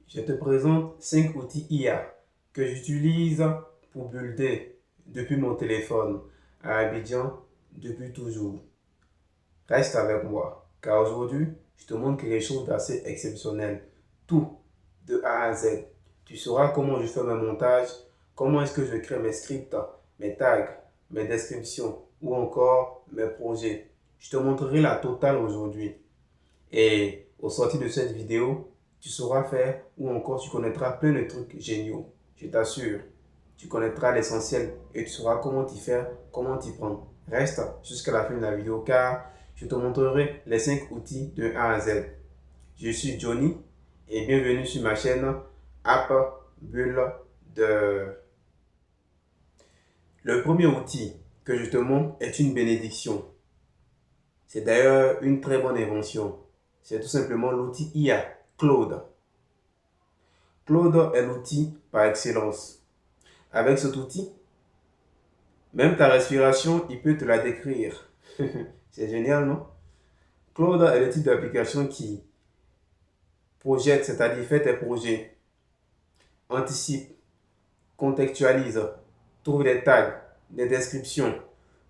Je te présente 5 outils IA que j'utilise pour builder depuis mon téléphone à Abidjan depuis toujours. Reste avec moi, car aujourd'hui, je te montre quelque chose d'assez exceptionnel. Tout, de A à Z. Tu sauras comment je fais mes montages, comment est-ce que je crée mes scripts, mes tags, mes descriptions ou encore mes projets. Je te montrerai la totale aujourd'hui. Et au sortir de cette vidéo, tu sauras faire ou encore tu connaîtras plein de trucs géniaux. Je t'assure, tu connaîtras l'essentiel et tu sauras comment t'y faire, comment t'y prendre. Reste jusqu'à la fin de la vidéo car je te montrerai les 5 outils de A à Z. Je suis Johnny et bienvenue sur ma chaîne App Builder. Le premier outil que je te montre est une bénédiction. C'est d'ailleurs une très bonne invention. C'est tout simplement l'outil IA, Claude. Claude est l'outil par excellence. Avec cet outil, même ta respiration, il peut te la décrire. C'est génial, non? Claude est le type d'application qui projette, c'est-à-dire fait tes projets, anticipe, contextualise, trouve des tags, des descriptions,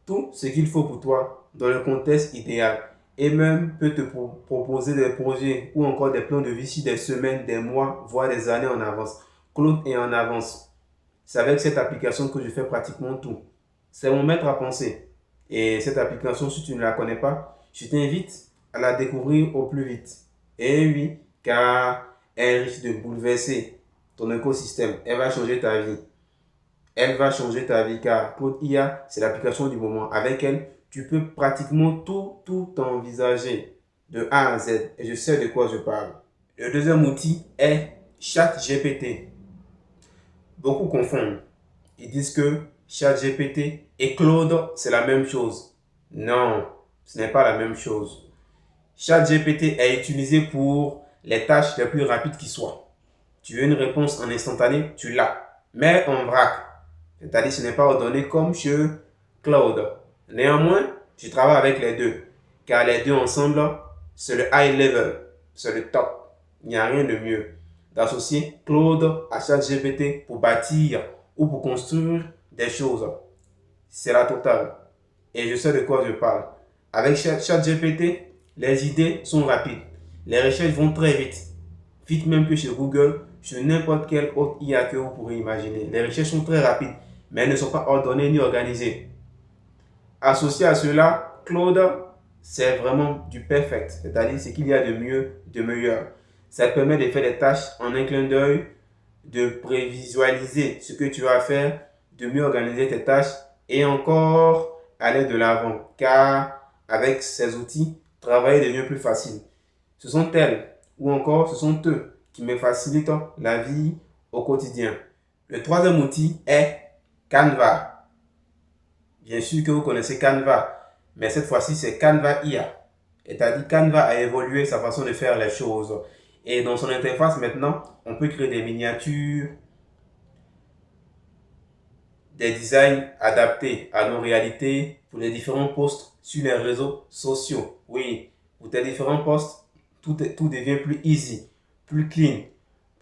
tout ce qu'il faut pour toi dans le contexte idéal et même peut te proposer des projets ou encore des plans de vie sur des semaines, des mois, voire des années en avance. Claude est en avance. C'est avec cette application que je fais pratiquement tout. C'est mon maître à penser. Et cette application, si tu ne la connais pas, je t'invite à la découvrir au plus vite. Et oui, car elle risque de bouleverser ton écosystème. Elle va changer ta vie. Elle va changer ta vie car Claude IA, c'est l'application du moment. Avec elle, tu peux pratiquement tout envisager de A à Z. Et je sais de quoi je parle. Le deuxième outil est ChatGPT. Beaucoup confondent. Ils disent que ChatGPT et Claude, c'est la même chose. Non, ce n'est pas la même chose. ChatGPT est utilisé pour les tâches les plus rapides qui soient. Tu veux une réponse en instantané, tu l'as. Mais en vrac. C'est-à-dire ce n'est pas ordonné comme chez Claude. Néanmoins, je travaille avec les deux. Car les deux ensemble, c'est le high level. C'est le top. Il n'y a rien de mieux d'associer Claude à ChatGPT pour bâtir ou pour construire des choses. C'est la totale. Et je sais de quoi je parle. Avec ChatGPT, les idées sont rapides. Les recherches vont très vite. Vite même que chez Google, sur n'importe quel autre IA que vous pourrez imaginer. Les recherches sont très rapides, mais elles ne sont pas ordonnées ni organisées. Associé à cela, Claude, c'est vraiment du perfect. C'est-à-dire ce qu'il y a de mieux, de meilleur. Ça te permet de faire des tâches en un clin d'œil, de prévisualiser ce que tu vas faire, de mieux organiser tes tâches et encore aller de l'avant. Car avec ces outils, travailler devient plus facile. Ce sont elles ou encore ce sont eux qui me facilitent la vie au quotidien. Le troisième outil est Canva. Bien sûr que vous connaissez Canva, mais cette fois-ci c'est Canva IA. C'est-à-dire Canva a évolué sa façon de faire les choses. Et dans son interface maintenant, on peut créer des miniatures, des designs adaptés à nos réalités pour les différents posts sur les réseaux sociaux. Oui, pour tes différents posts, tout devient plus easy, plus clean,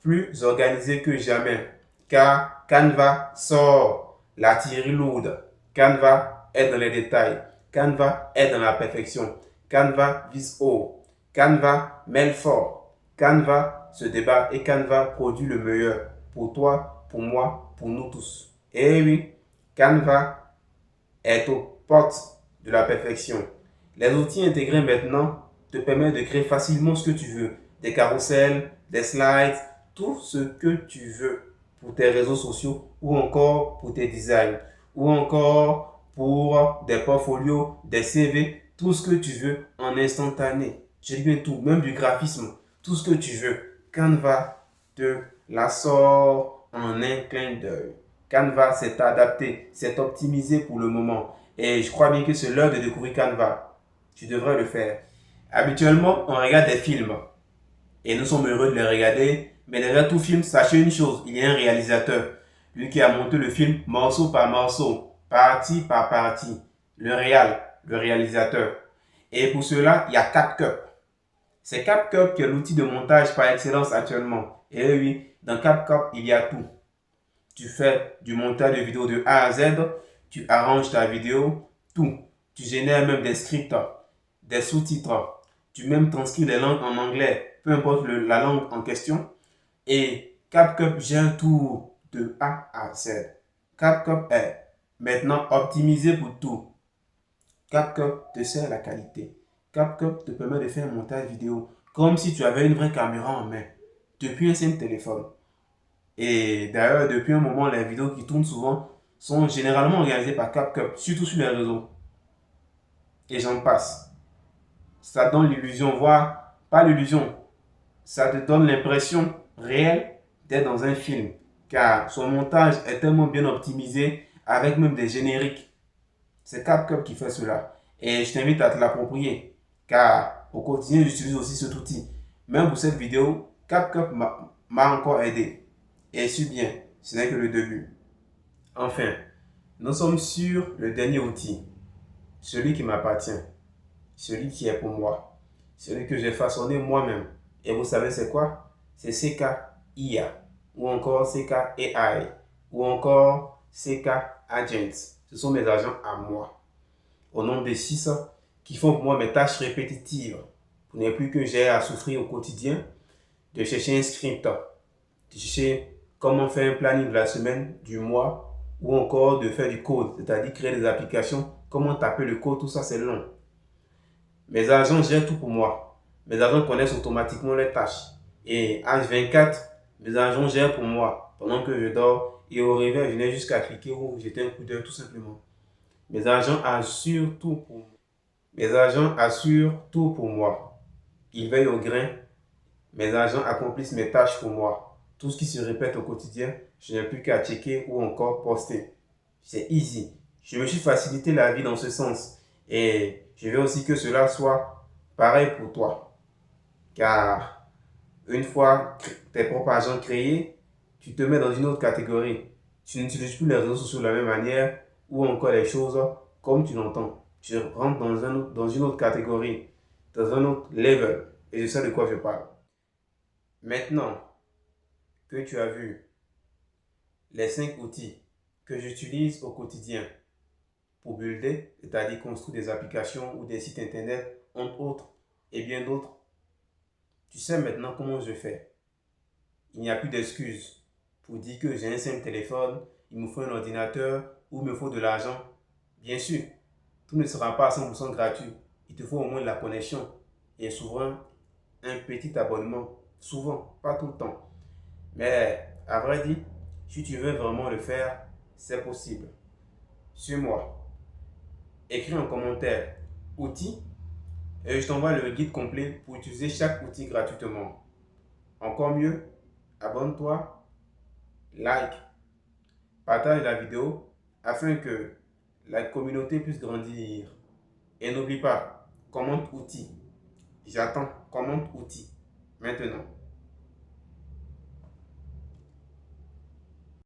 plus organisé que jamais. Car Canva sort l'artillerie lourde. Canva est dans les détails. Canva est dans la perfection. Canva vise haut. Canva mêle fort. Canva se débat et Canva produit le meilleur pour toi, pour moi, pour nous tous. Et oui, Canva est aux portes de la perfection. Les outils intégrés maintenant te permettent de créer facilement ce que tu veux. Des carousels, des slides, tout ce que tu veux pour tes réseaux sociaux ou encore pour tes designs ou encore pour des portfolios, des CV, tout ce que tu veux en instantané. Je dis bien tout, même du graphisme, tout ce que tu veux. Canva te la sort en un clin d'œil. Canva s'est adapté, s'est optimisé pour le moment. Et je crois bien que c'est l'heure de découvrir Canva. Tu devrais le faire. Habituellement, on regarde des films. Et nous sommes heureux de les regarder. Mais derrière tout film, sachez une chose, il y a un réalisateur. Lui qui a monté le film morceau par morceau, partie par partie. Le réalisateur. Et pour cela, il y a 4 cups. C'est CapCut qui est l'outil de montage par excellence actuellement. Et oui, dans CapCut, il y a tout. Tu fais du montage de vidéo de A à Z, tu arranges ta vidéo, tout. Tu génères même des scripts, des sous-titres. Tu même transcris les langues en anglais, peu importe la langue en question. Et CapCut gère tout de A à Z. CapCut est maintenant optimisé pour tout. CapCut te sert la qualité. CapCut te permet de faire un montage vidéo comme si tu avais une vraie caméra en main, depuis un simple téléphone. Et d'ailleurs, depuis un moment, les vidéos qui tournent souvent sont généralement réalisées par CapCut, surtout sur les réseaux. Et j'en passe. Ça donne l'illusion, voire pas l'illusion, ça te donne l'impression réelle d'être dans un film, car son montage est tellement bien optimisé avec même des génériques. C'est CapCut qui fait cela. Et je t'invite à te l'approprier, car au quotidien, j'utilise aussi cet outil. Même pour cette vidéo, CapCut m'a encore aidé. Et suis bien, ce n'est que le début. Enfin, nous sommes sur le dernier outil, celui qui m'appartient, celui qui est pour moi, celui que j'ai façonné moi-même. Et vous savez c'est quoi? C'est CK IA, ou encore CK AI, ou encore CK Agents. Ce sont mes agents à moi, au nombre de 6 qui font pour moi mes tâches répétitives. Pour ne plus que j'ai à souffrir au quotidien de chercher un script, de chercher comment faire un planning de la semaine, du mois, ou encore de faire du code, c'est-à-dire créer des applications, comment taper le code, tout ça c'est long. Mes agents gèrent tout pour moi. Mes agents connaissent automatiquement les tâches. Et H24, mes agents gèrent pour moi pendant que je dors. Et au réveil, je n'ai juste qu'à cliquer ou jeter un coup d'œil tout simplement. Mes agents assurent tout pour moi. Mes agents assurent tout pour moi. Ils veillent au grain. Mes agents accomplissent mes tâches pour moi. Tout ce qui se répète au quotidien, je n'ai plus qu'à checker ou encore poster. C'est easy. Je me suis facilité la vie dans ce sens. Et je veux aussi que cela soit pareil pour toi. Car une fois tes propres agents créés, tu te mets dans une autre catégorie. Tu n'utilises plus les réseaux sociaux de la même manière ou encore les choses comme tu l'entends. Tu rentres dans une autre catégorie, dans un autre level. Et je sais de quoi je parle. Maintenant que tu as vu les 5 outils que j'utilise au quotidien pour builder, c'est-à-dire construire des applications ou des sites internet, entre autres, et bien d'autres, tu sais maintenant comment je fais. Il n'y a plus d'excuses pour dire que j'ai un simple téléphone, il me faut un ordinateur ou il me faut de l'argent. Bien sûr, tout ne sera pas à 100% gratuit. Il te faut au moins de la connexion et souvent un petit abonnement. Souvent, pas tout le temps. Mais à vrai dire, si tu veux vraiment le faire, c'est possible. Suis-moi. Écris en commentaire outils et je t'envoie le guide complet pour utiliser chaque outil gratuitement. Encore mieux, abonne-toi, like, partage la vidéo afin que la communauté puisse grandir. Et n'oublie pas, commente outils. J'attends, commente outils. Maintenant.